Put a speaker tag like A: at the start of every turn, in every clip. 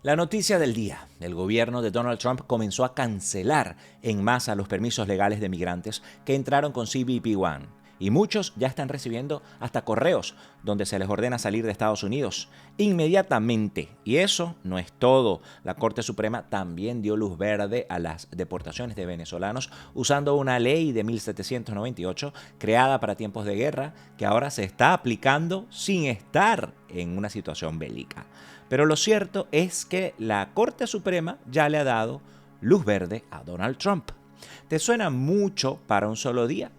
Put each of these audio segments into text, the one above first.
A: La noticia del día: el gobierno de Donald Trump comenzó a cancelar en masa los permisos legales de migrantes que entraron con CBP-1. Y muchos ya están recibiendo hasta correos donde se les ordena salir de Estados Unidos inmediatamente. Y eso no es todo. La Corte Suprema también dio luz verde a las deportaciones de venezolanos usando una ley de 1798 creada para tiempos de guerra que ahora se está aplicando sin estar en una situación bélica. Pero lo cierto es que la Corte Suprema ya le ha dado luz verde a Donald Trump. ¿Te suena mucho para un solo día?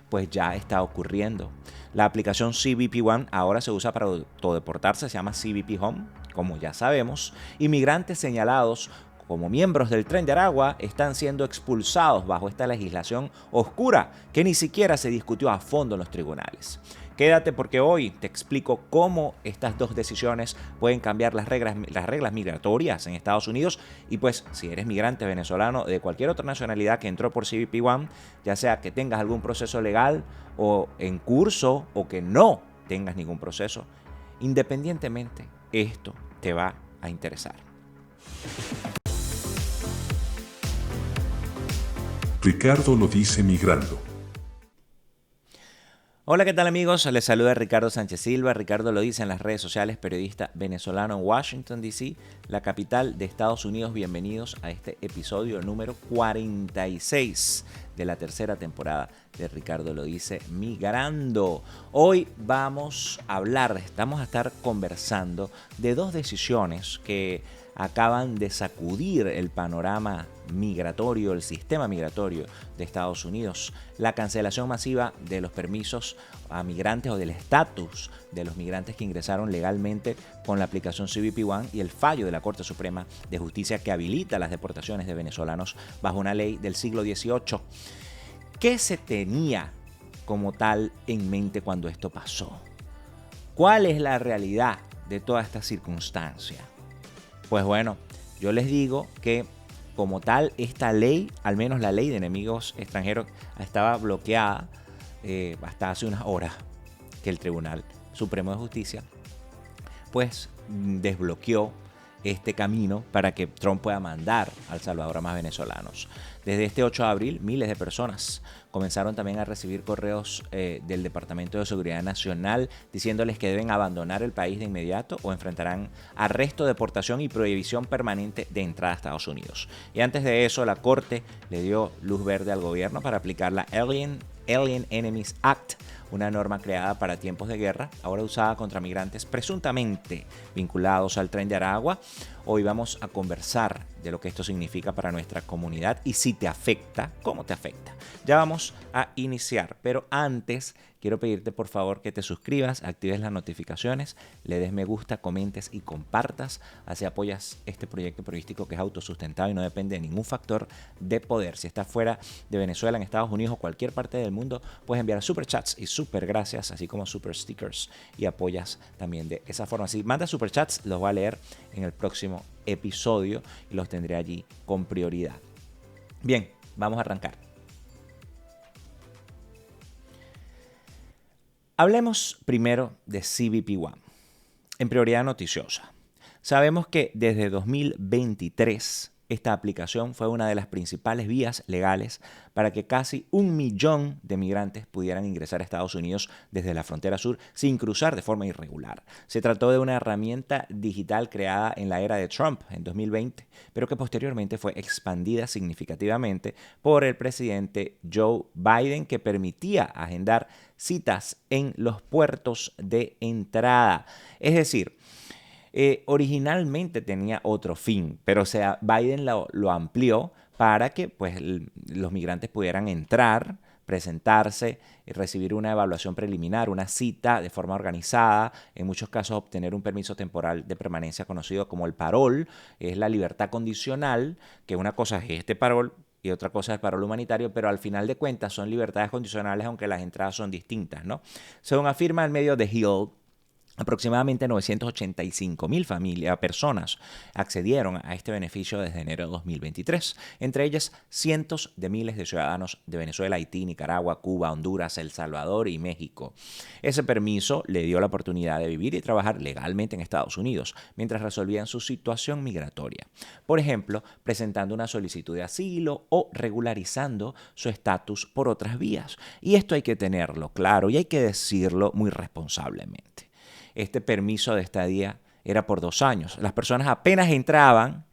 A: Pues ya está ocurriendo. La aplicación CBP-1 ahora se usa para autodeportarse, se llama CBP Home, como ya sabemos. Inmigrantes señalados como miembros del Tren de Aragua están siendo expulsados bajo esta legislación oscura que ni siquiera se discutió a fondo en los tribunales. Quédate porque hoy te explico cómo estas dos decisiones pueden cambiar las reglas migratorias en Estados Unidos y pues si eres migrante venezolano de cualquier otra nacionalidad que entró por CBP-1, ya sea que tengas algún proceso legal o en curso o que no tengas ningún proceso, independientemente, esto te va a interesar.
B: Ricardo lo dice migrando.
A: Hola, ¿qué tal amigos? Les saluda Ricardo Sánchez Silva. Ricardo lo dice en las redes sociales, periodista venezolano en Washington, D.C., la capital de Estados Unidos. Bienvenidos a este episodio número 46 de la tercera temporada de Ricardo lo dice migrando. Hoy vamos a estar conversando de dos decisiones que acaban de sacudir el panorama migratorio, el sistema migratorio de Estados Unidos. La cancelación masiva de los permisos a migrantes o del estatus de los migrantes que ingresaron legalmente con la aplicación CBP-1 y el fallo de la Corte Suprema de Justicia que habilita las deportaciones de venezolanos bajo una ley del siglo XVIII. ¿Qué se tenía como tal en mente cuando esto pasó? ¿Cuál es la realidad de toda esta circunstancia? Pues bueno, yo les digo que como tal esta ley, al menos la ley de enemigos extranjeros, estaba bloqueada hasta hace unas horas que el Tribunal Supremo de Justicia pues desbloqueó este camino para que Trump pueda mandar a El Salvador a más venezolanos. Desde este 8 de abril, miles de personas comenzaron también a recibir correos del Departamento de Seguridad Nacional diciéndoles que deben abandonar el país de inmediato o enfrentarán arresto, deportación y prohibición permanente de entrada a Estados Unidos. Y antes de eso, la Corte le dio luz verde al gobierno para aplicar la Alien Enemies Act, una norma creada para tiempos de guerra, ahora usada contra migrantes presuntamente vinculados al Tren de Aragua. Hoy vamos a conversar de lo que esto significa para nuestra comunidad y si te afecta, cómo te afecta. Ya vamos a iniciar, pero antes quiero pedirte por favor que te suscribas, actives las notificaciones, le des me gusta, comentes y compartas. Así apoyas este proyecto periodístico que es autosustentado y no depende de ningún factor de poder. Si estás fuera de Venezuela, en Estados Unidos o cualquier parte del mundo, puedes enviar super chats y super gracias, así como super stickers, y apoyas también de esa forma. Si mandas super chats, los voy a leer en el próximo episodio y los tendré allí con prioridad. Bien, vamos a arrancar. Hablemos primero de CBP-1. En prioridad noticiosa, sabemos que desde 2023 esta aplicación fue una de las principales vías legales para que casi 1 millón de migrantes pudieran ingresar a Estados Unidos desde la frontera sur sin cruzar de forma irregular. Se trató de una herramienta digital creada en la era de Trump en 2020, pero que posteriormente fue expandida significativamente por el presidente Joe Biden, que permitía agendar citas en los puertos de entrada. Es decir, originalmente tenía otro fin, pero Biden lo amplió para que pues, los migrantes pudieran entrar, presentarse, recibir una evaluación preliminar, una cita de forma organizada, en muchos casos obtener un permiso temporal de permanencia conocido como el parol, es la libertad condicional, que una cosa es este parol y otra cosa es el parol humanitario, pero al final de cuentas son libertades condicionales aunque las entradas son distintas, ¿no? Según afirma el medio The Hill, Aproximadamente 985.000 personas accedieron a este beneficio desde enero de 2023, entre ellas cientos de miles de ciudadanos de Venezuela, Haití, Nicaragua, Cuba, Honduras, El Salvador y México. Ese permiso le dio la oportunidad de vivir y trabajar legalmente en Estados Unidos mientras resolvían su situación migratoria. Por ejemplo, presentando una solicitud de asilo o regularizando su estatus por otras vías. Y esto hay que tenerlo claro y hay que decirlo muy responsablemente. Este permiso de estadía era por 2 años. Las personas apenas entraban,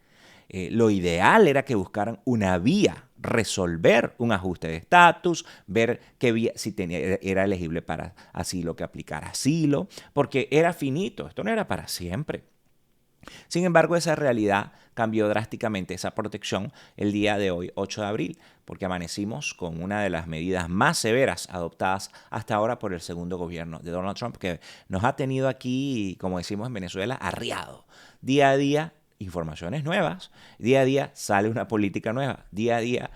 A: lo ideal era que buscaran una vía, resolver un ajuste de estatus, ver qué vía, si era elegible para asilo, que aplicar asilo, porque era finito, esto no era para siempre. Sin embargo, esa realidad cambió drásticamente, esa protección, el día de hoy, 8 de abril, porque amanecimos con una de las medidas más severas adoptadas hasta ahora por el segundo gobierno de Donald Trump, que nos ha tenido aquí, como decimos en Venezuela, arriado. Día a día, informaciones nuevas, día a día sale una política nueva, día a día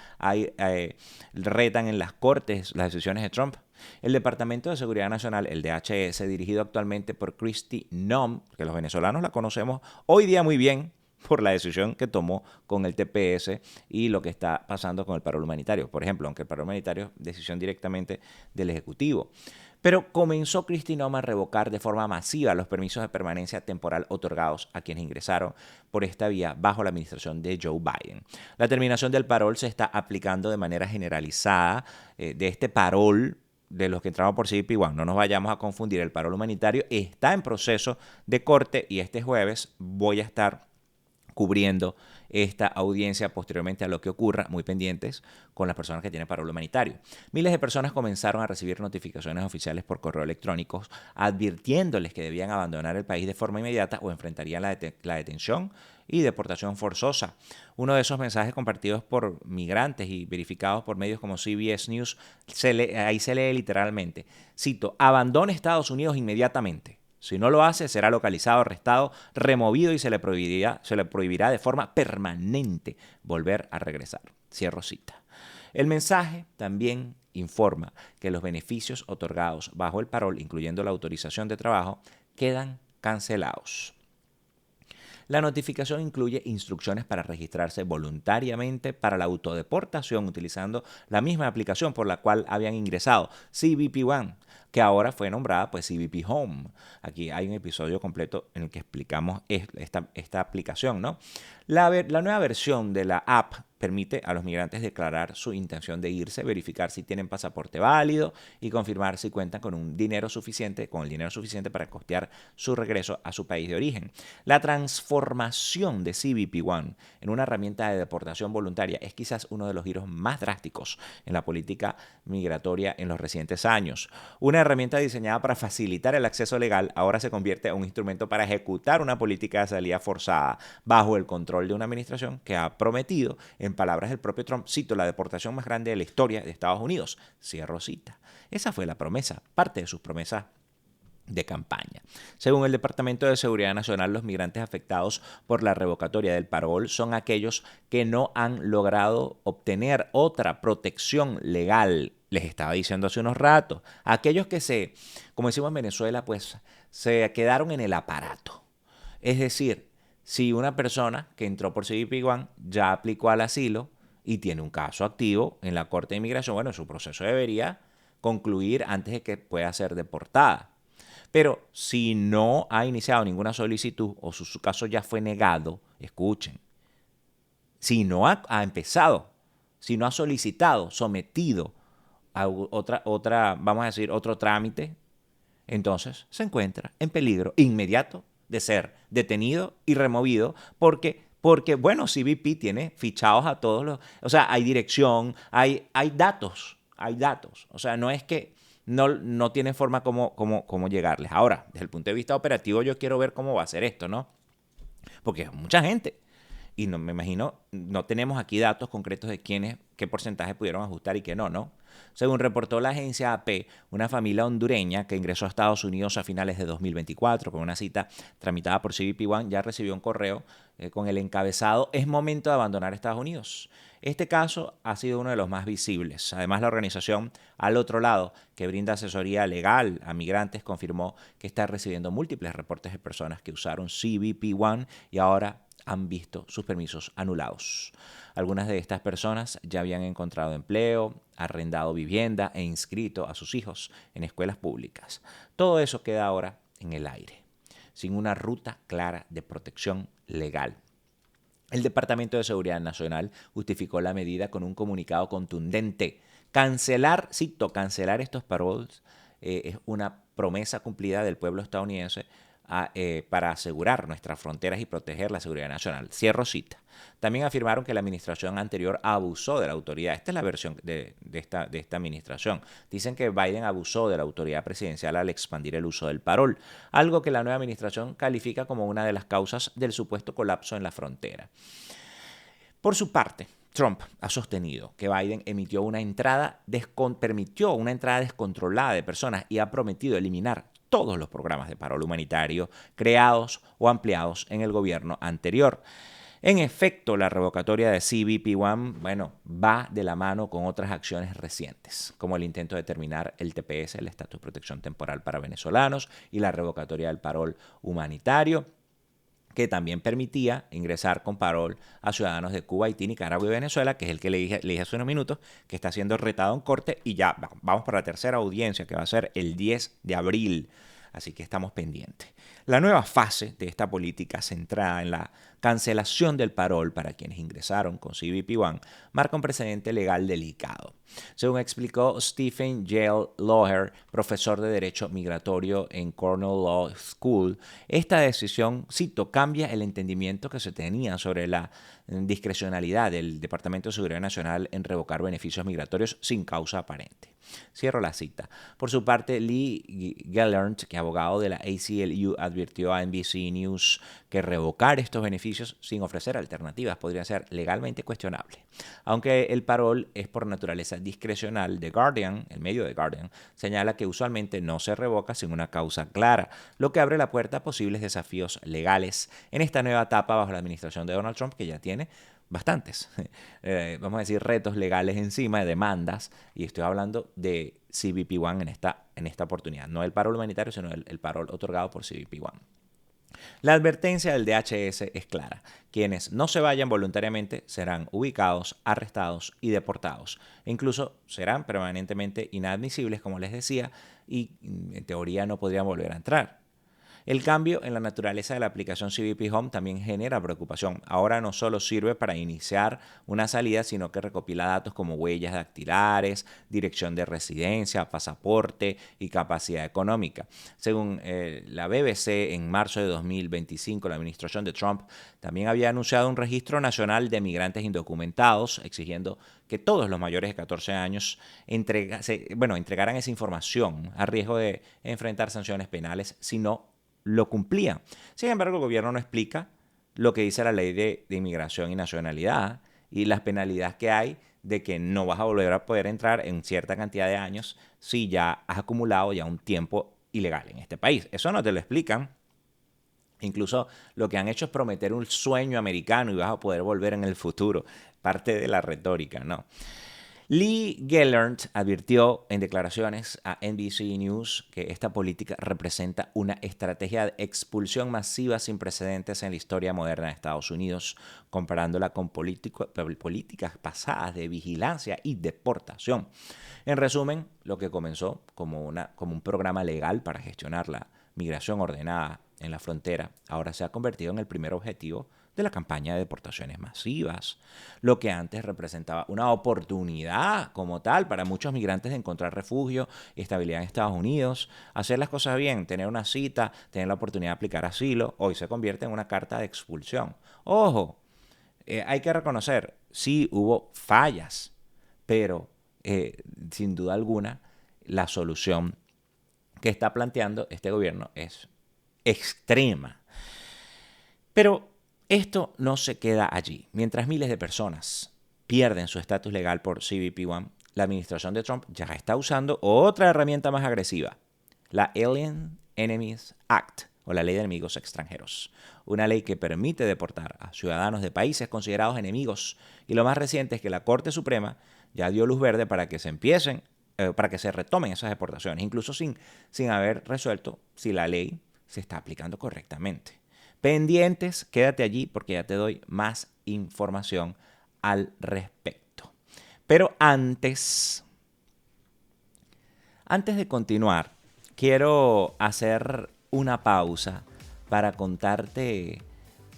A: retan en las cortes las decisiones de Trump. El Departamento de Seguridad Nacional, el DHS, dirigido actualmente por Kristi Noem, que los venezolanos la conocemos hoy día muy bien por la decisión que tomó con el TPS y lo que está pasando con el paro humanitario. Por ejemplo, aunque el paro humanitario es decisión directamente del Ejecutivo. Pero comenzó Kristi Noem a revocar de forma masiva los permisos de permanencia temporal otorgados a quienes ingresaron por esta vía bajo la administración de Joe Biden. La terminación del parol se está aplicando de manera generalizada. De este parol de los que entramos por CBP-1, no nos vayamos a confundir, el parol humanitario está en proceso de corte y este jueves voy a estar cubriendo esta audiencia posteriormente a lo que ocurra, muy pendientes con las personas que tienen parol humanitario. Miles de personas comenzaron a recibir notificaciones oficiales por correo electrónico advirtiéndoles que debían abandonar el país de forma inmediata o enfrentarían la detención y deportación forzosa. Uno de esos mensajes compartidos por migrantes y verificados por medios como CBS News, ahí se lee literalmente, cito, abandone Estados Unidos inmediatamente. Si no lo hace, será localizado, arrestado, removido y se le prohibirá de forma permanente volver a regresar. Cierro cita. El mensaje también informa que los beneficios otorgados bajo el parol, incluyendo la autorización de trabajo, quedan cancelados. La notificación incluye instrucciones para registrarse voluntariamente para la autodeportación utilizando la misma aplicación por la cual habían ingresado, CBP-1, que ahora fue nombrada pues CBP Home. Aquí hay un episodio completo en el que explicamos esta aplicación, ¿no? La nueva versión de la app permite a los migrantes declarar su intención de irse, verificar si tienen pasaporte válido y confirmar si cuentan con el dinero suficiente para costear su regreso a su país de origen. La transformación de CBP-1 en una herramienta de deportación voluntaria es quizás uno de los giros más drásticos en la política migratoria en los recientes años. Una herramienta diseñada para facilitar el acceso legal ahora se convierte en un instrumento para ejecutar una política de salida forzada bajo el control de una administración que ha prometido, en palabras del propio Trump, cito, la deportación más grande de la historia de Estados Unidos. Cierro cita. Esa fue la promesa, parte de sus promesas de campaña. Según el Departamento de Seguridad Nacional, los migrantes afectados por la revocatoria del parol son aquellos que no han logrado obtener otra protección legal. Les estaba diciendo hace unos ratos, aquellos que como decimos en Venezuela, pues se quedaron en el aparato. Es decir, si una persona que entró por CBP-1 ya aplicó al asilo y tiene un caso activo en la Corte de Inmigración, bueno, su proceso debería concluir antes de que pueda ser deportada. Pero si no ha iniciado ninguna solicitud o su caso ya fue negado, escuchen, si no ha empezado, si no ha solicitado, sometido a vamos a decir, otro trámite, entonces se encuentra en peligro inmediato de ser detenido y removido porque bueno, CBP tiene fichados a todos los, o sea, hay dirección, hay datos, o sea, no es que no tiene forma como llegarles. Ahora, desde el punto de vista operativo, yo quiero ver cómo va a ser esto, ¿no? Porque es mucha gente. Y me imagino, no tenemos aquí datos concretos de qué porcentaje pudieron ajustar y qué no. Según reportó la agencia AP, una familia hondureña que ingresó a Estados Unidos a finales de 2024 con una cita tramitada por CBP One ya recibió un correo con el encabezado "Es momento de abandonar Estados Unidos". Este caso ha sido uno de los más visibles. Además, la organización Al Otro Lado, que brinda asesoría legal a migrantes, confirmó que está recibiendo múltiples reportes de personas que usaron CBP One y ahora han visto sus permisos anulados. Algunas de estas personas ya habían encontrado empleo, arrendado vivienda e inscrito a sus hijos en escuelas públicas. Todo eso queda ahora en el aire, sin una ruta clara de protección legal. El Departamento de Seguridad Nacional justificó la medida con un comunicado contundente. Cancelar estos paroles es una promesa cumplida del pueblo estadounidense para asegurar nuestras fronteras y proteger la seguridad nacional. Cierro cita. También afirmaron que la administración anterior abusó de la autoridad. Esta es la versión de esta administración. Dicen que Biden abusó de la autoridad presidencial al expandir el uso del parol, algo que la nueva administración califica como una de las causas del supuesto colapso en la frontera. Por su parte, Trump ha sostenido que Biden permitió una entrada descontrolada de personas y ha prometido eliminar todos los programas de parol humanitario creados o ampliados en el gobierno anterior. En efecto, la revocatoria de CBP One, va de la mano con otras acciones recientes, como el intento de terminar el TPS, el Estatus de Protección Temporal para venezolanos, y la revocatoria del parol humanitario, que también permitía ingresar con parol a ciudadanos de Cuba, Haití, Nicaragua y Venezuela, que es el que le dije hace unos minutos, que está siendo retado en corte, y ya vamos para la tercera audiencia, que va a ser el 10 de abril. Así que estamos pendientes. La nueva fase de esta política centrada en la cancelación del parol para quienes ingresaron con CBP One marca un precedente legal delicado. Según explicó Stephen J. Loher, profesor de Derecho Migratorio en Cornell Law School, esta decisión, cito, cambia el entendimiento que se tenía sobre la discrecionalidad del Departamento de Seguridad Nacional en revocar beneficios migratorios sin causa aparente. Cierro la cita. Por su parte, Lee Gelernt, que abogado de la ACLU, advirtió a NBC News que revocar estos beneficios sin ofrecer alternativas podría ser legalmente cuestionable. Aunque el parol es por naturaleza discrecional, el medio The Guardian, señala que usualmente no se revoca sin una causa clara, lo que abre la puerta a posibles desafíos legales en esta nueva etapa bajo la administración de Donald Trump, que ya tiene bastantes, vamos a decir, retos legales encima, de demandas, y estoy hablando de CBP One en esta oportunidad, no el parol humanitario, sino el parol otorgado por CBP One. La advertencia del DHS es clara. Quienes no se vayan voluntariamente serán ubicados, arrestados y deportados. E incluso serán permanentemente inadmisibles, como les decía, y en teoría no podrían volver a entrar. El cambio en la naturaleza de la aplicación CBP Home también genera preocupación. Ahora no solo sirve para iniciar una salida, sino que recopila datos como huellas dactilares, dirección de residencia, pasaporte y capacidad económica. Según la BBC, en marzo de 2025, la administración de Trump también había anunciado un registro nacional de migrantes indocumentados, exigiendo que todos los mayores de 14 años entregaran esa información a riesgo de enfrentar sanciones penales si no lo cumplía. Sin embargo, el gobierno no explica lo que dice la ley de inmigración y nacionalidad y las penalidades que hay de que no vas a volver a poder entrar en cierta cantidad de años si ya has acumulado ya un tiempo ilegal en este país. Eso no te lo explican. Incluso lo que han hecho es prometer un sueño americano y vas a poder volver en el futuro. Parte de la retórica, ¿no? Lee Gelernt advirtió en declaraciones a NBC News que esta política representa una estrategia de expulsión masiva sin precedentes en la historia moderna de Estados Unidos, comparándola con políticas pasadas de vigilancia y deportación. En resumen, lo que comenzó como un programa legal para gestionar la migración ordenada en la frontera, ahora se ha convertido en el primer objetivo de la campaña de deportaciones masivas, lo que antes representaba una oportunidad como tal para muchos migrantes de encontrar refugio y estabilidad en Estados Unidos, hacer las cosas bien, tener una cita, tener la oportunidad de aplicar asilo, hoy se convierte en una carta de expulsión. Ojo, hay que reconocer, sí hubo fallas, pero sin duda alguna la solución que está planteando este gobierno es extrema. Pero esto no se queda allí. Mientras miles de personas pierden su estatus legal por CBP One, la administración de Trump ya está usando otra herramienta más agresiva, la Alien Enemies Act, o la Ley de Enemigos Extranjeros. Una ley que permite deportar a ciudadanos de países considerados enemigos. Y lo más reciente es que la Corte Suprema ya dio luz verde para que se retomen esas deportaciones, incluso sin haber resuelto si la ley se está aplicando correctamente. Pendientes, quédate allí porque ya te doy más información al respecto. Pero antes de continuar, quiero hacer una pausa para contarte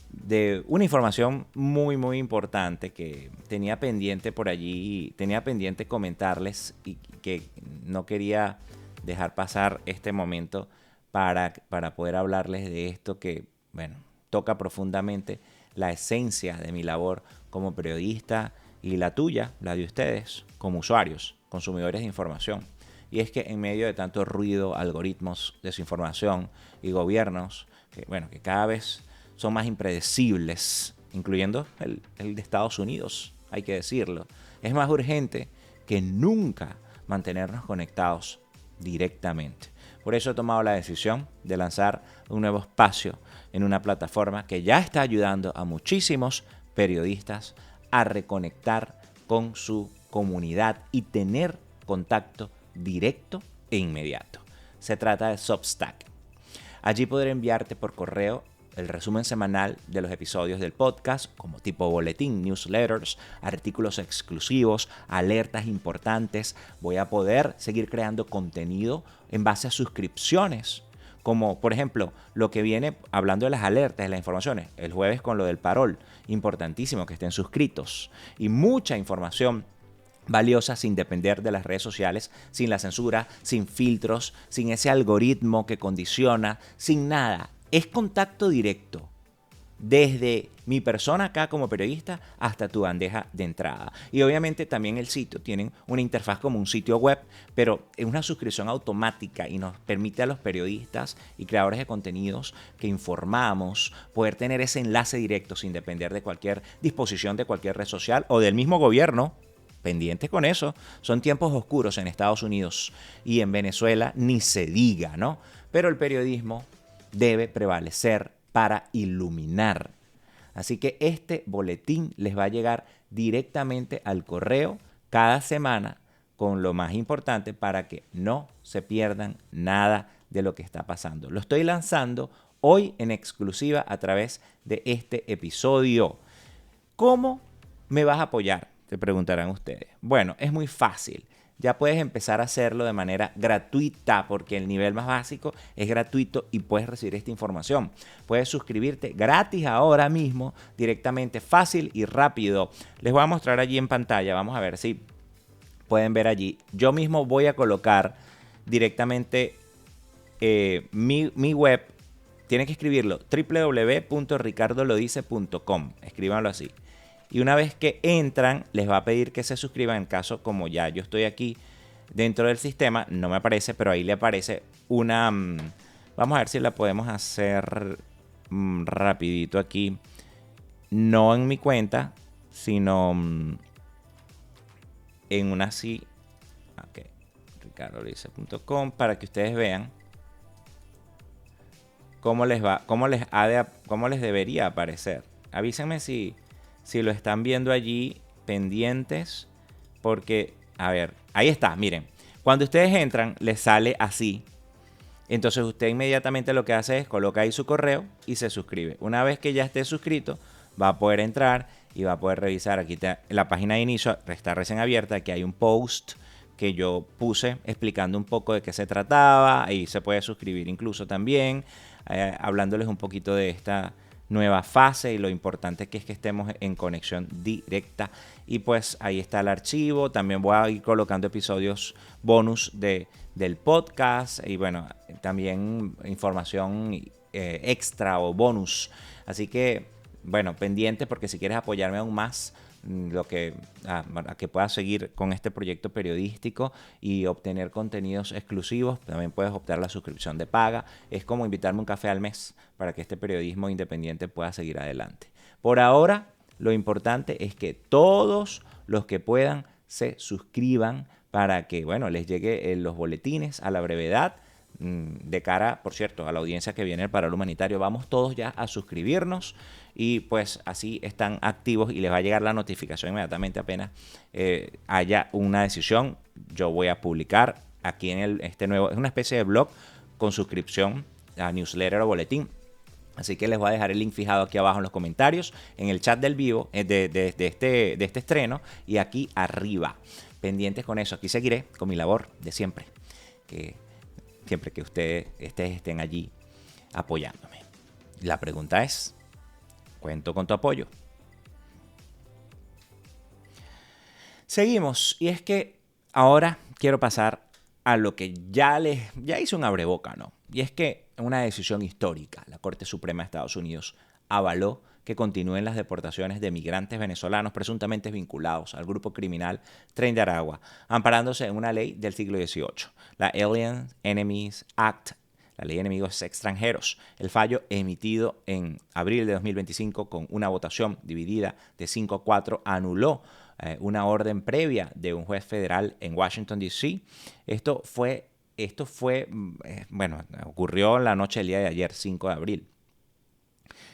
A: de una información muy, muy importante que tenía pendiente por allí, tenía pendiente comentarles y que no quería dejar pasar este momento para poder hablarles de esto que, bueno, toca profundamente la esencia de mi labor como periodista y la tuya, la de ustedes, como usuarios, consumidores de información. Y es que en medio de tanto ruido, algoritmos, desinformación y gobiernos que cada vez son más impredecibles, incluyendo el de Estados Unidos, hay que decirlo, es más urgente que nunca mantenernos conectados directamente. Por eso he tomado la decisión de lanzar un nuevo espacio en una plataforma que ya está ayudando a muchísimos periodistas a reconectar con su comunidad y tener contacto directo e inmediato. Se trata de Substack. Allí podré enviarte por correo el resumen semanal de los episodios del podcast, como tipo boletín, newsletters, artículos exclusivos, alertas importantes. Voy a poder seguir creando contenido en base a suscripciones, como por ejemplo lo que viene hablando de las alertas, de las informaciones, el jueves con lo del parol, importantísimo que estén suscritos, y mucha información valiosa sin depender de las redes sociales, sin la censura, sin filtros, sin ese algoritmo que condiciona, sin nada. Es contacto directo desde mi persona acá como periodista hasta tu bandeja de entrada. Y obviamente también el sitio tiene una interfaz como un sitio web, pero es una suscripción automática y nos permite a los periodistas y creadores de contenidos que informamos poder tener ese enlace directo sin depender de cualquier disposición de cualquier red social o del mismo gobierno. Pendientes con eso. Son tiempos oscuros en Estados Unidos y en Venezuela ni se diga, ¿no? Pero el periodismo debe prevalecer para iluminar. Así que este boletín les va a llegar directamente al correo cada semana con lo más importante para que no se pierdan nada de lo que está pasando. Lo estoy lanzando hoy en exclusiva a través de este episodio. ¿Cómo me vas a apoyar?, te preguntarán ustedes. Bueno, es muy fácil. Ya puedes empezar a hacerlo de manera gratuita porque el nivel más básico es gratuito y puedes recibir esta información. Puedes suscribirte gratis ahora mismo, directamente, fácil y rápido. Les voy a mostrar allí en pantalla. Vamos a ver si pueden ver allí. Yo mismo voy a colocar directamente mi web. Tienen que escribirlo, www.ricardolodice.com. Escríbanlo así. Y una vez que entran, les va a pedir que se suscriban. En caso, como ya yo estoy aquí dentro del sistema, no me aparece, pero ahí le aparece una... vamos a ver si la podemos hacer rapidito aquí. No en mi cuenta, sino en una así. Ok, ricardolodice.com, para que ustedes vean cómo les va, cómo les debería aparecer. Avísenme si lo están viendo allí, pendientes, porque, a ver, ahí está, miren. Cuando ustedes entran, les sale así. Entonces usted inmediatamente lo que hace es coloca ahí su correo y se suscribe. Una vez que ya esté suscrito, va a poder entrar y va a poder revisar. Aquí la página de inicio está recién abierta. Aquí hay un post que yo puse explicando un poco de qué se trataba. Ahí se puede suscribir incluso también, hablándoles un poquito de esta nueva fase y lo importante que es que estemos en conexión directa. Y pues ahí está el archivo. También voy a ir colocando episodios bonus del podcast y bueno, también información extra o bonus. Así que bueno, pendiente, porque si quieres apoyarme aún más, a que puedas seguir con este proyecto periodístico y obtener contenidos exclusivos, también puedes optar la suscripción de paga. Es como invitarme un café al mes para que este periodismo independiente pueda seguir adelante. Por ahora, lo importante es que todos los que puedan se suscriban para que, bueno, les llegue los boletines a la brevedad. De cara, por cierto, a la audiencia que viene para el humanitario, vamos todos ya a suscribirnos y pues así están activos y les va a llegar la notificación inmediatamente apenas haya una decisión. Yo voy a publicar aquí en este nuevo, es una especie de blog con suscripción a newsletter o boletín. Así que les voy a dejar el link fijado aquí abajo en los comentarios, en el chat del vivo de este estreno y aquí arriba. Pendientes con eso. Aquí seguiré con mi labor de siempre. Siempre que ustedes estén allí apoyándome. La pregunta es, ¿cuento con tu apoyo? Seguimos. Y es que ahora quiero pasar a lo que ya hice un abreboca, ¿no? Y es que una decisión histórica, la Corte Suprema de Estados Unidos avaló que continúen las deportaciones de migrantes venezolanos presuntamente vinculados al grupo criminal Tren de Aragua, amparándose en una ley del siglo XVIII, la Alien Enemies Act, la ley de enemigos extranjeros. El fallo emitido en abril de 2025 con una votación dividida de 5-4 anuló una orden previa de un juez federal en Washington, D.C. Esto ocurrió la noche del día de ayer, 5 de abril.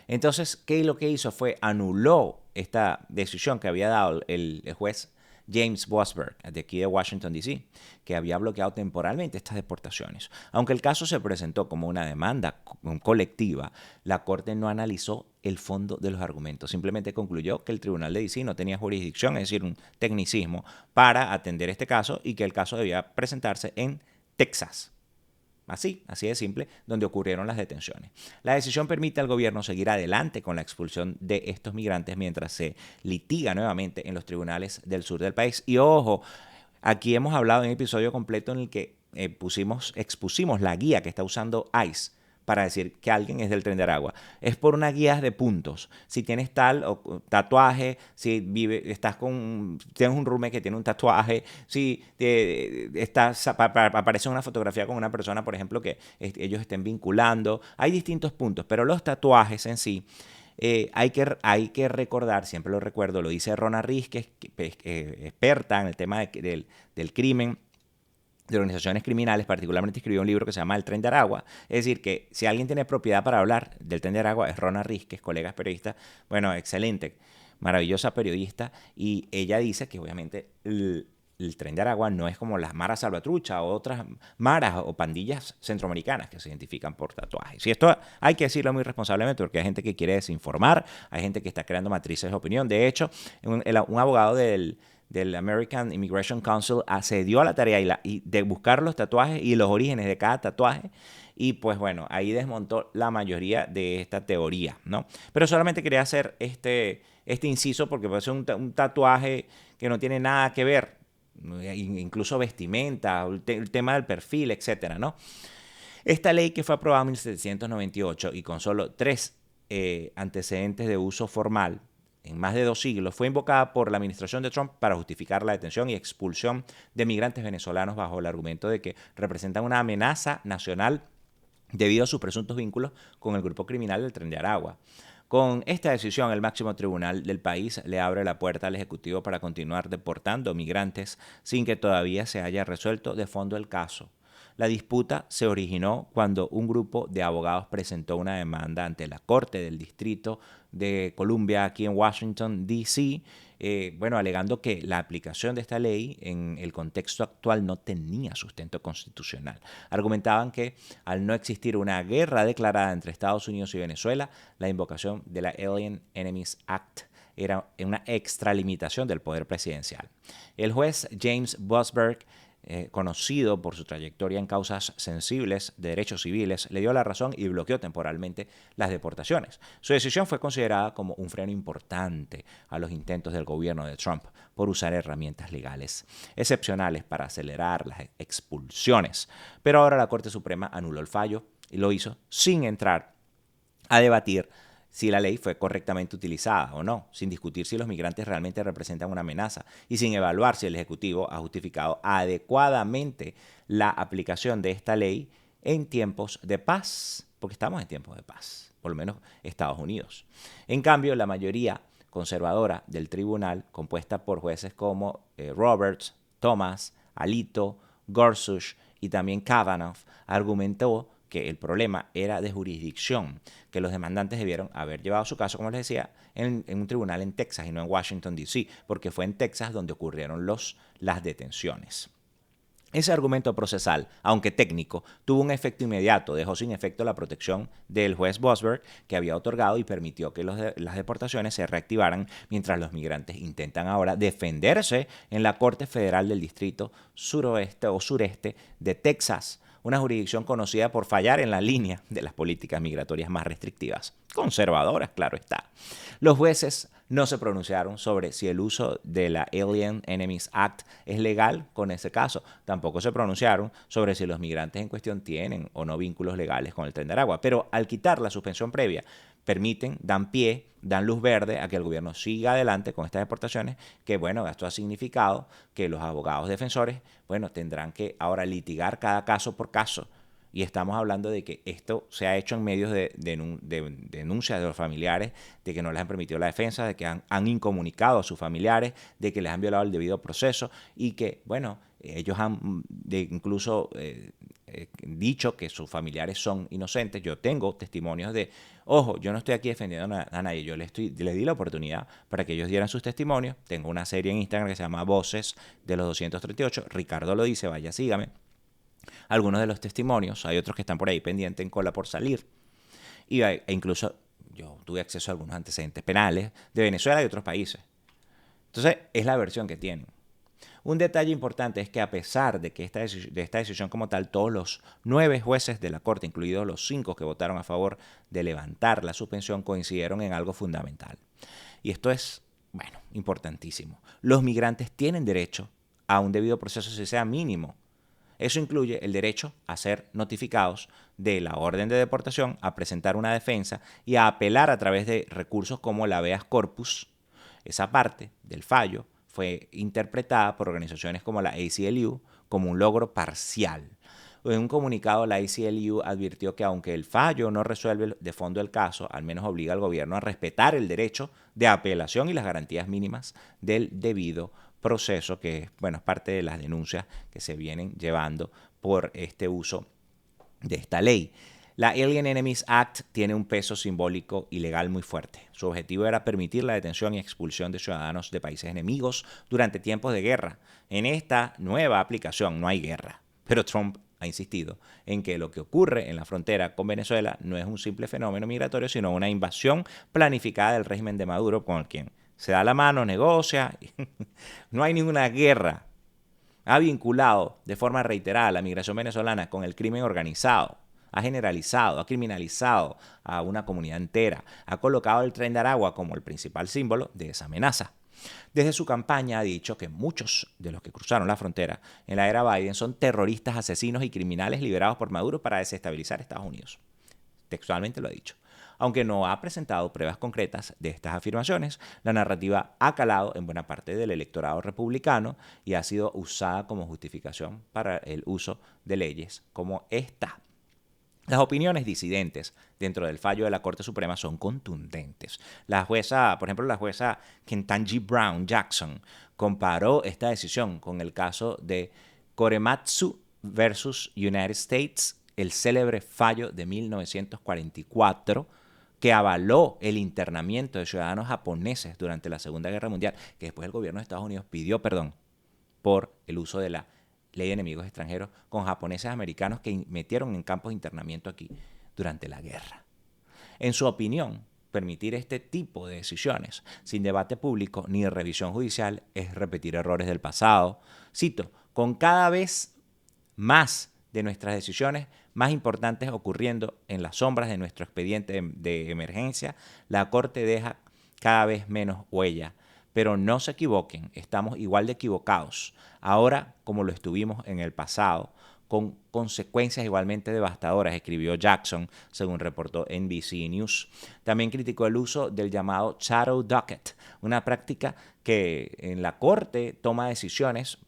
A: Entonces, ¿qué lo que hizo fue anuló esta decisión que había dado el juez James Boasberg, de aquí de Washington, D.C., que había bloqueado temporalmente estas deportaciones. Aunque el caso se presentó como una demanda colectiva, la Corte no analizó el fondo de los argumentos. Simplemente concluyó que el Tribunal de D.C. no tenía jurisdicción, es decir, un tecnicismo, para atender este caso y que el caso debía presentarse en Texas. Así de simple, donde ocurrieron las detenciones. La decisión permite al gobierno seguir adelante con la expulsión de estos migrantes mientras se litiga nuevamente en los tribunales del sur del país. Y ojo, aquí hemos hablado en un episodio completo en el que expusimos la guía que está usando ICE para decir que alguien es del Tren de Aragua. Es por una guía de puntos. Si tienes tal o tatuaje, si tienes un roommate que tiene un tatuaje, si aparece una fotografía con una persona, por ejemplo, que ellos estén vinculando. Hay distintos puntos, pero los tatuajes en sí, hay que recordar, siempre lo recuerdo, lo dice Rona Riz, que es experta en el tema del crimen, de organizaciones criminales, particularmente escribió un libro que se llama El Tren de Aragua. Es decir, que si alguien tiene propiedad para hablar del Tren de Aragua es Rona Riz, que es colega periodista, bueno, excelente, maravillosa periodista, y ella dice que obviamente el Tren de Aragua no es como las maras salvatrucha o otras maras o pandillas centroamericanas que se identifican por tatuajes. Y esto hay que decirlo muy responsablemente porque hay gente que quiere desinformar, hay gente que está creando matrices de opinión. De hecho, un abogado del American Immigration Council se dio a la tarea de buscar los tatuajes y los orígenes de cada tatuaje y pues bueno, ahí desmontó la mayoría de esta teoría, ¿no? Pero solamente quería hacer este inciso porque puede ser un tatuaje que no tiene nada que ver, incluso vestimenta, el tema del perfil, etcétera, ¿no? Esta ley que fue aprobada en 1798 y con solo 3 antecedentes de uso formal, en más de 2 siglos, fue invocada por la administración de Trump para justificar la detención y expulsión de migrantes venezolanos bajo el argumento de que representan una amenaza nacional debido a sus presuntos vínculos con el grupo criminal del Tren de Aragua. Con esta decisión, el máximo tribunal del país le abre la puerta al Ejecutivo para continuar deportando migrantes sin que todavía se haya resuelto de fondo el caso. La disputa se originó cuando un grupo de abogados presentó una demanda ante la Corte del Distrito de Columbia aquí en Washington, D.C., alegando que la aplicación de esta ley en el contexto actual no tenía sustento constitucional. Argumentaban que al no existir una guerra declarada entre Estados Unidos y Venezuela, la invocación de la Alien Enemies Act era una extralimitación del poder presidencial. El juez James Boasberg, conocido por su trayectoria en causas sensibles de derechos civiles, le dio la razón y bloqueó temporalmente las deportaciones. Su decisión fue considerada como un freno importante a los intentos del gobierno de Trump por usar herramientas legales excepcionales para acelerar las expulsiones. Pero ahora la Corte Suprema anuló el fallo y lo hizo sin entrar a debatir si la ley fue correctamente utilizada o no, sin discutir si los migrantes realmente representan una amenaza y sin evaluar si el Ejecutivo ha justificado adecuadamente la aplicación de esta ley en tiempos de paz, porque estamos en tiempos de paz, por lo menos Estados Unidos. En cambio, la mayoría conservadora del tribunal, compuesta por jueces como Roberts, Thomas, Alito, Gorsuch y también Kavanaugh, argumentó que el problema era de jurisdicción, que los demandantes debieron haber llevado su caso, como les decía, en un tribunal en Texas y no en Washington, D.C., porque fue en Texas donde ocurrieron las detenciones. Ese argumento procesal, aunque técnico, tuvo un efecto inmediato, dejó sin efecto la protección del juez Boasberg, que había otorgado y permitió que las deportaciones se reactivaran mientras los migrantes intentan ahora defenderse en la Corte Federal del Distrito Suroeste o Sureste de Texas, una jurisdicción conocida por fallar en la línea de las políticas migratorias más restrictivas, conservadoras, claro está. Los jueces no se pronunciaron sobre si el uso de la Alien Enemies Act es legal con ese caso. Tampoco se pronunciaron sobre si los migrantes en cuestión tienen o no vínculos legales con el Tren de Aragua. Pero al quitar la suspensión previa, dan luz verde a que el gobierno siga adelante con estas deportaciones, que bueno, esto ha significado que los abogados defensores, bueno, tendrán que ahora litigar cada caso por caso. Y estamos hablando de que esto se ha hecho en medios de denuncias de los familiares, de que no les han permitido la defensa, de que han incomunicado a sus familiares, de que les han violado el debido proceso y que, bueno, ellos han incluso dicho que sus familiares son inocentes. Yo tengo testimonios de, ojo, yo no estoy aquí defendiendo a nadie, yo les di la oportunidad para que ellos dieran sus testimonios. Tengo una serie en Instagram que se llama Voces de los 238, Ricardo lo dice, vaya, sígame. Algunos de los testimonios, hay otros que están por ahí pendientes en cola por salir. E incluso yo tuve acceso a algunos antecedentes penales de Venezuela y otros países. Entonces, es la versión que tienen. Un detalle importante es que a pesar de que esta decisión como tal, todos los 9 jueces de la Corte, incluidos los 5 que votaron a favor de levantar la suspensión, coincidieron en algo fundamental. Y esto es, bueno, importantísimo. Los migrantes tienen derecho a un debido proceso, si sea mínimo. Eso incluye el derecho a ser notificados de la orden de deportación, a presentar una defensa y a apelar a través de recursos como el habeas corpus. Esa parte del fallo fue interpretada por organizaciones como la ACLU como un logro parcial. En un comunicado, la ACLU advirtió que aunque el fallo no resuelve de fondo el caso, al menos obliga al gobierno a respetar el derecho de apelación y las garantías mínimas del debido proceso, que bueno, es parte de las denuncias que se vienen llevando por este uso de esta ley. La Alien Enemies Act tiene un peso simbólico y legal muy fuerte. Su objetivo era permitir la detención y expulsión de ciudadanos de países enemigos durante tiempos de guerra. En esta nueva aplicación no hay guerra, pero Trump ha insistido en que lo que ocurre en la frontera con Venezuela no es un simple fenómeno migratorio, sino una invasión planificada del régimen de Maduro, con el quien se da la mano, negocia. No hay ninguna guerra. Ha vinculado de forma reiterada la migración venezolana con el crimen organizado. Ha generalizado, ha criminalizado a una comunidad entera. Ha colocado el Tren de Aragua como el principal símbolo de esa amenaza. Desde su campaña ha dicho que muchos de los que cruzaron la frontera en la era Biden son terroristas, asesinos y criminales liberados por Maduro para desestabilizar Estados Unidos. Textualmente lo ha dicho. Aunque no ha presentado pruebas concretas de estas afirmaciones, la narrativa ha calado en buena parte del electorado republicano y ha sido usada como justificación para el uso de leyes como esta. Las opiniones disidentes dentro del fallo de la Corte Suprema son contundentes. Por ejemplo, la jueza Ketanji Brown Jackson comparó esta decisión con el caso de Korematsu versus United States, el célebre fallo de 1944 que avaló el internamiento de ciudadanos japoneses durante la Segunda Guerra Mundial, que después el gobierno de Estados Unidos pidió perdón por el uso de la ley de enemigos extranjeros con japoneses americanos que metieron en campos de internamiento aquí durante la guerra. En su opinión, permitir este tipo de decisiones sin debate público ni revisión judicial es repetir errores del pasado. Cito, con cada vez más de nuestras decisiones más importantes ocurriendo en las sombras de nuestro expediente de emergencia, la Corte deja cada vez menos huella. Pero no se equivoquen, estamos igual de equivocados ahora como lo estuvimos en el pasado, con consecuencias igualmente devastadoras, escribió Jackson, según reportó NBC News. También criticó el uso del llamado shadow docket, una práctica que en la Corte toma decisiones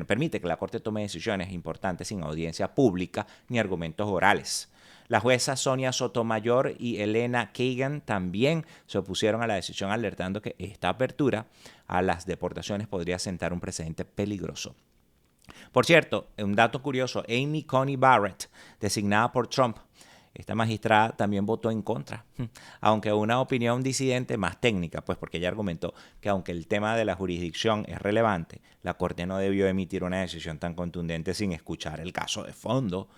A: permite que la Corte tome decisiones importantes sin audiencia pública ni argumentos orales. La jueza Sonia Sotomayor y Elena Kagan también se opusieron a la decisión, alertando que esta apertura a las deportaciones podría sentar un precedente peligroso. Por cierto, un dato curioso, Amy Coney Barrett, designada por Trump, esta magistrada también votó en contra, aunque una opinión disidente más técnica, pues porque ella argumentó que aunque el tema de la jurisdicción es relevante, la Corte no debió emitir una decisión tan contundente sin escuchar el caso de fondo.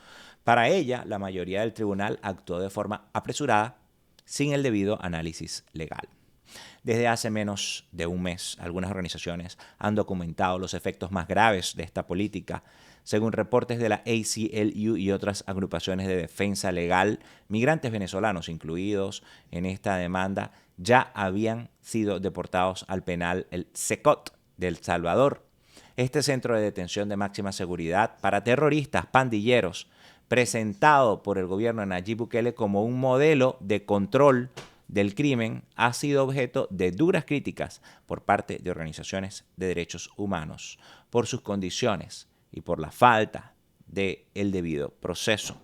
A: Para ella, la mayoría del tribunal actuó de forma apresurada, sin el debido análisis legal. Desde hace menos de un mes, algunas organizaciones han documentado los efectos más graves de esta política. Según reportes de la ACLU y otras agrupaciones de defensa legal, migrantes venezolanos incluidos en esta demanda ya habían sido deportados al penal el CECOT de El Salvador. Este centro de detención de máxima seguridad para terroristas pandilleros, presentado por el gobierno de Nayib Bukele como un modelo de control del crimen, ha sido objeto de duras críticas por parte de organizaciones de derechos humanos por sus condiciones y por la falta del debido proceso.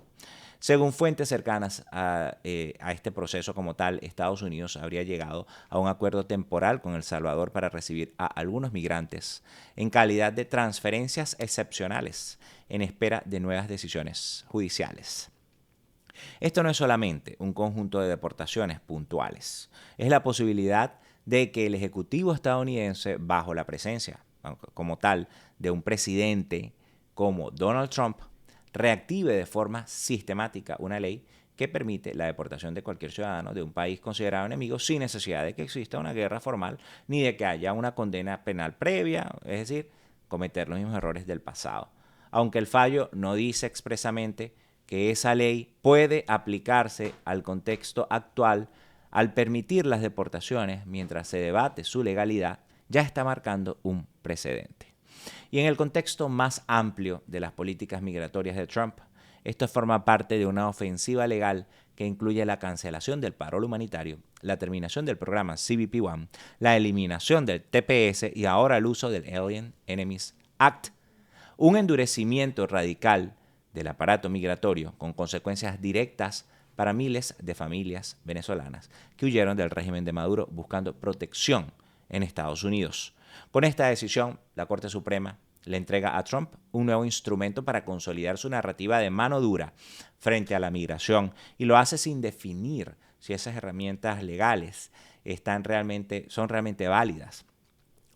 A: Según fuentes cercanas a este proceso como tal, Estados Unidos habría llegado a un acuerdo temporal con El Salvador para recibir a algunos migrantes en calidad de transferencias excepcionales en espera de nuevas decisiones judiciales. Esto no es solamente un conjunto de deportaciones puntuales, es la posibilidad de que el Ejecutivo estadounidense, bajo la presencia como tal de un presidente como Donald Trump, reactive de forma sistemática una ley que permite la deportación de cualquier ciudadano de un país considerado enemigo sin necesidad de que exista una guerra formal ni de que haya una condena penal previa, es decir, cometer los mismos errores del pasado. Aunque el fallo no dice expresamente que esa ley puede aplicarse al contexto actual, al permitir las deportaciones mientras se debate su legalidad, ya está marcando un precedente. Y en el contexto más amplio de las políticas migratorias de Trump, esto forma parte de una ofensiva legal que incluye la cancelación del parol humanitario, la terminación del programa CBP-1, la eliminación del TPS y ahora el uso del Alien Enemies Act, un endurecimiento radical del aparato migratorio con consecuencias directas para miles de familias venezolanas que huyeron del régimen de Maduro buscando protección en Estados Unidos. Con esta decisión, la Corte Suprema le entrega a Trump un nuevo instrumento para consolidar su narrativa de mano dura frente a la migración y lo hace sin definir si esas herramientas legales son realmente válidas.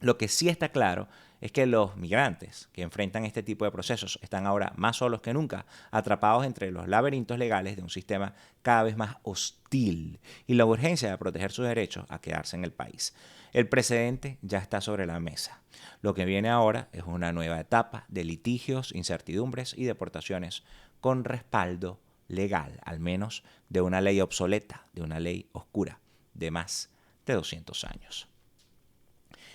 A: Lo que sí está claro es que los migrantes que enfrentan este tipo de procesos están ahora más solos que nunca, atrapados entre los laberintos legales de un sistema cada vez más hostil y la urgencia de proteger sus derechos a quedarse en el país. El precedente ya está sobre la mesa. Lo que viene ahora es una nueva etapa de litigios, incertidumbres y deportaciones con respaldo legal, al menos de una ley obsoleta, de una ley oscura de más de 200 años.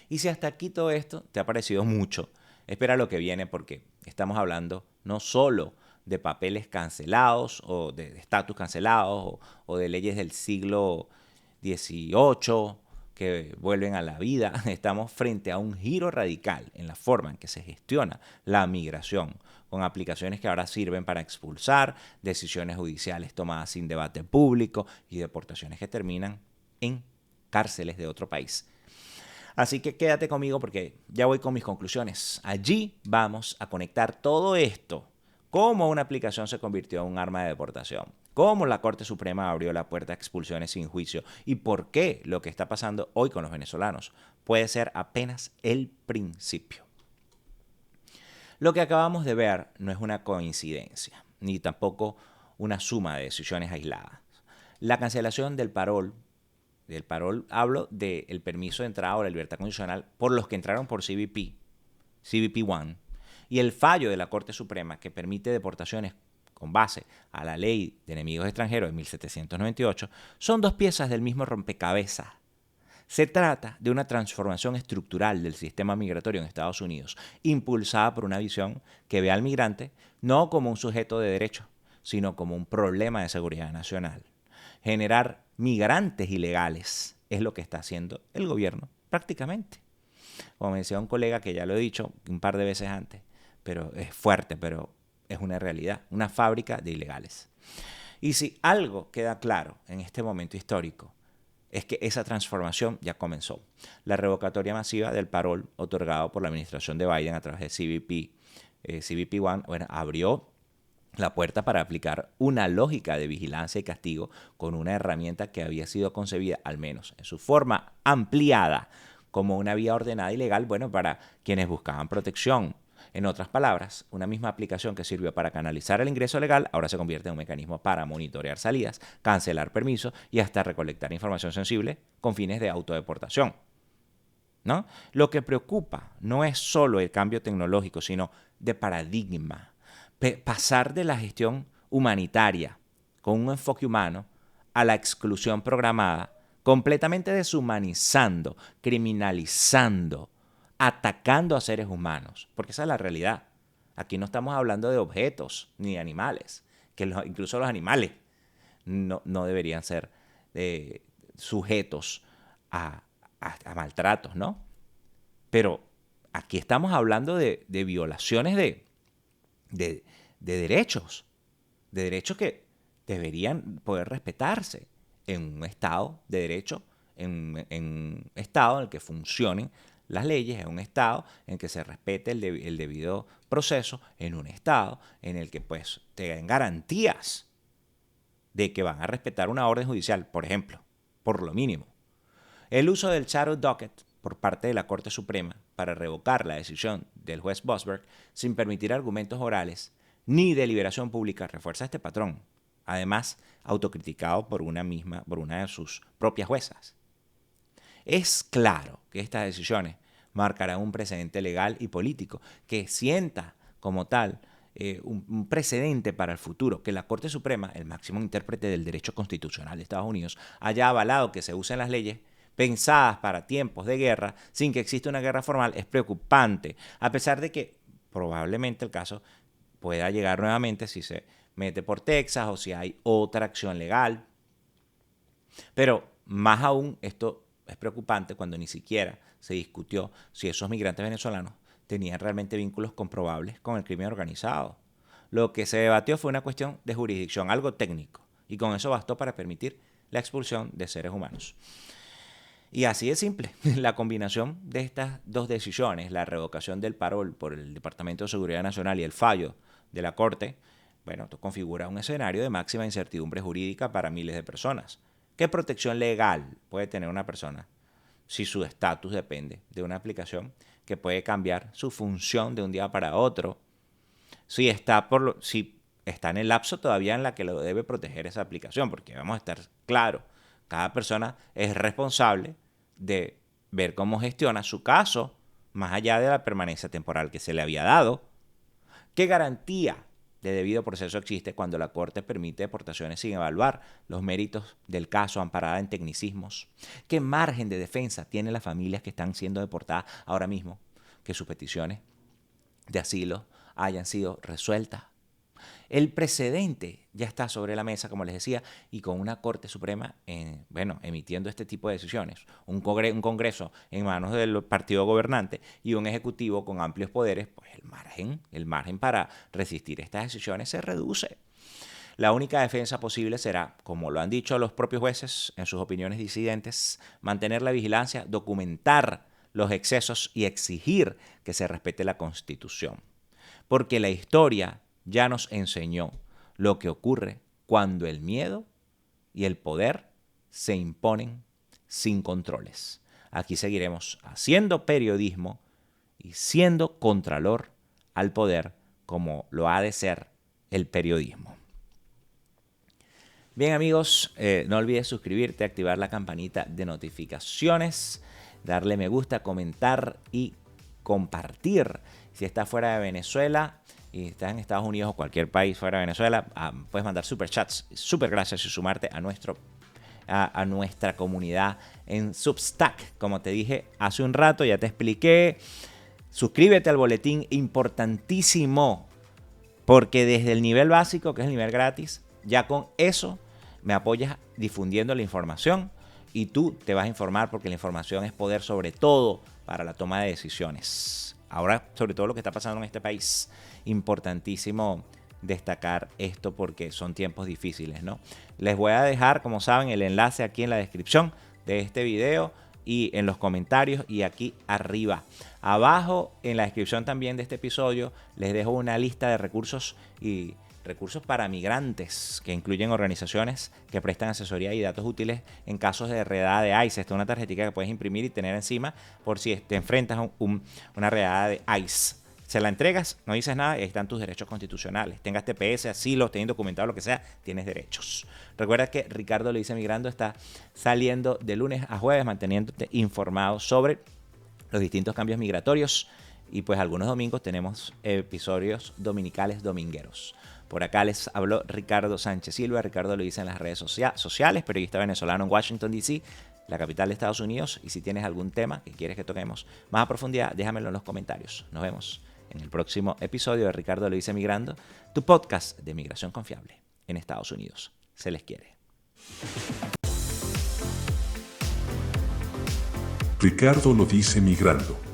A: Y si hasta aquí todo esto te ha parecido mucho, espera lo que viene porque estamos hablando no solo de papeles cancelados o de estatus cancelados o de leyes del siglo XVIII que vuelven a la vida. Estamos frente a un giro radical en la forma en que se gestiona la migración, con aplicaciones que ahora sirven para expulsar, decisiones judiciales tomadas sin debate público y deportaciones que terminan en cárceles de otro país. Así que quédate conmigo porque ya voy con mis conclusiones. Allí vamos a conectar todo esto, cómo una aplicación se convirtió en un arma de deportación, cómo la Corte Suprema abrió la puerta a expulsiones sin juicio y por qué lo que está pasando hoy con los venezolanos puede ser apenas el principio. Lo que acabamos de ver no es una coincidencia, ni tampoco una suma de decisiones aisladas. La cancelación del parol hablo del permiso de entrada o la libertad condicional por los que entraron por CBP-1, y el fallo de la Corte Suprema que permite deportaciones con base a la Ley de Enemigos Extranjeros de 1798 son dos piezas del mismo rompecabezas. Se trata de una transformación estructural del sistema migratorio en Estados Unidos, impulsada por una visión que ve al migrante no como un sujeto de derecho, sino como un problema de seguridad nacional. Generar migrantes ilegales es lo que está haciendo el gobierno prácticamente. Como me decía un colega, que ya lo he dicho un par de veces antes, pero es fuerte, pero es una realidad, una fábrica de ilegales. Y si algo queda claro en este momento histórico, es que esa transformación ya comenzó. La revocatoria masiva del parol otorgado por la administración de Biden a través de CBP One, bueno, abrió la puerta para aplicar una lógica de vigilancia y castigo con una herramienta que había sido concebida, al menos en su forma ampliada, como una vía ordenada y legal, bueno, para quienes buscaban protección. En otras palabras, una misma aplicación que sirvió para canalizar el ingreso legal ahora se convierte en un mecanismo para monitorear salidas, cancelar permisos y hasta recolectar información sensible con fines de autodeportación, ¿no? Lo que preocupa no es solo el cambio tecnológico, sino de paradigma. Pasar de la gestión humanitaria con un enfoque humano a la exclusión programada, completamente deshumanizando, criminalizando, atacando a seres humanos, porque esa es la realidad. Aquí no estamos hablando de objetos ni de animales, que incluso los animales no deberían ser sujetos a maltratos, ¿no? Pero aquí estamos hablando de violaciones de derechos que deberían poder respetarse en un Estado de derecho, en un Estado en el que funcionen las leyes, en un Estado en que se respete el debido proceso, en un Estado en el que pues te den garantías de que van a respetar una orden judicial, por ejemplo, por lo mínimo. El uso del shadow docket por parte de la Corte Suprema para revocar la decisión del juez Bosberg sin permitir argumentos orales ni deliberación pública refuerza este patrón, además autocriticado por una de sus propias juezas. Es claro que estas decisiones marcarán un precedente legal y político que sienta como tal un precedente para el futuro, que la Corte Suprema, el máximo intérprete del derecho constitucional de Estados Unidos, haya avalado que se usen las leyes pensadas para tiempos de guerra sin que exista una guerra formal es preocupante, a pesar de que probablemente el caso pueda llegar nuevamente si se mete por Texas o si hay otra acción legal. Pero más aún, esto es preocupante cuando ni siquiera se discutió si esos migrantes venezolanos tenían realmente vínculos comprobables con el crimen organizado. Lo que se debatió fue una cuestión de jurisdicción, algo técnico, y con eso bastó para permitir la expulsión de seres humanos. Y así de simple, la combinación de estas dos decisiones, la revocación del parol por el Departamento de Seguridad Nacional y el fallo de la Corte, bueno, esto configura un escenario de máxima incertidumbre jurídica para miles de personas. ¿Qué protección legal puede tener una persona si su estatus depende de una aplicación que puede cambiar su función de un día para otro? Si está en el lapso todavía en la que lo debe proteger esa aplicación, porque vamos a estar claros, cada persona es responsable de ver cómo gestiona su caso más allá de la permanencia temporal que se le había dado. ¿Qué garantía de debido proceso existe cuando la Corte permite deportaciones sin evaluar los méritos del caso amparada en tecnicismos? ¿Qué margen de defensa tienen las familias que están siendo deportadas ahora mismo que sus peticiones de asilo hayan sido resueltas? El precedente ya está sobre la mesa, como les decía, y con una Corte Suprema emitiendo este tipo de decisiones, un Congreso en manos del partido gobernante y un Ejecutivo con amplios poderes, pues el margen para resistir estas decisiones se reduce. La única defensa posible será, como lo han dicho los propios jueces en sus opiniones disidentes, mantener la vigilancia, documentar los excesos y exigir que se respete la Constitución. Porque la historia ya nos enseñó lo que ocurre cuando el miedo y el poder se imponen sin controles. Aquí seguiremos haciendo periodismo y siendo contralor al poder como lo ha de ser el periodismo. Bien amigos, no olvides suscribirte, activar la campanita de notificaciones, darle me gusta, comentar y compartir. Si estás fuera de Venezuela y estás en Estados Unidos o cualquier país fuera de Venezuela, puedes mandar superchats, super gracias y sumarte a nuestra comunidad en Substack. Como te dije hace un rato, ya te expliqué. Suscríbete al boletín, importantísimo, porque desde el nivel básico, que es el nivel gratis, ya con eso me apoyas difundiendo la información y tú te vas a informar porque la información es poder, sobre todo para la toma de decisiones. Ahora, sobre todo lo que está pasando en este país, importantísimo destacar esto porque son tiempos difíciles, ¿no? Les voy a dejar, como saben, el enlace aquí en la descripción de este video y en los comentarios y aquí arriba. Abajo en la descripción también de este episodio les dejo una lista de recursos para migrantes que incluyen organizaciones que prestan asesoría y datos útiles en casos de redada de ICE. Esta es una tarjetita que puedes imprimir y tener encima por si te enfrentas a una redada de ICE. Se la entregas, no dices nada y ahí están tus derechos constitucionales. Tengas TPS, asilo, estés indocumentado, lo que sea, tienes derechos. Recuerda que Ricardo Lo Dice Migrando está saliendo de lunes a jueves manteniéndote informado sobre los distintos cambios migratorios y pues algunos domingos tenemos episodios dominicales domingueros. Por acá les habló Ricardo Sánchez Silva. Ricardo Lo Dice en las redes sociales, periodista venezolano en Washington, D.C., la capital de Estados Unidos. Y si tienes algún tema que quieres que toquemos más a profundidad, déjamelo en los comentarios. Nos vemos en el próximo episodio de Ricardo Lo Dice Migrando, tu podcast de migración confiable en Estados Unidos. Se les quiere.
B: Ricardo Lo Dice Migrando.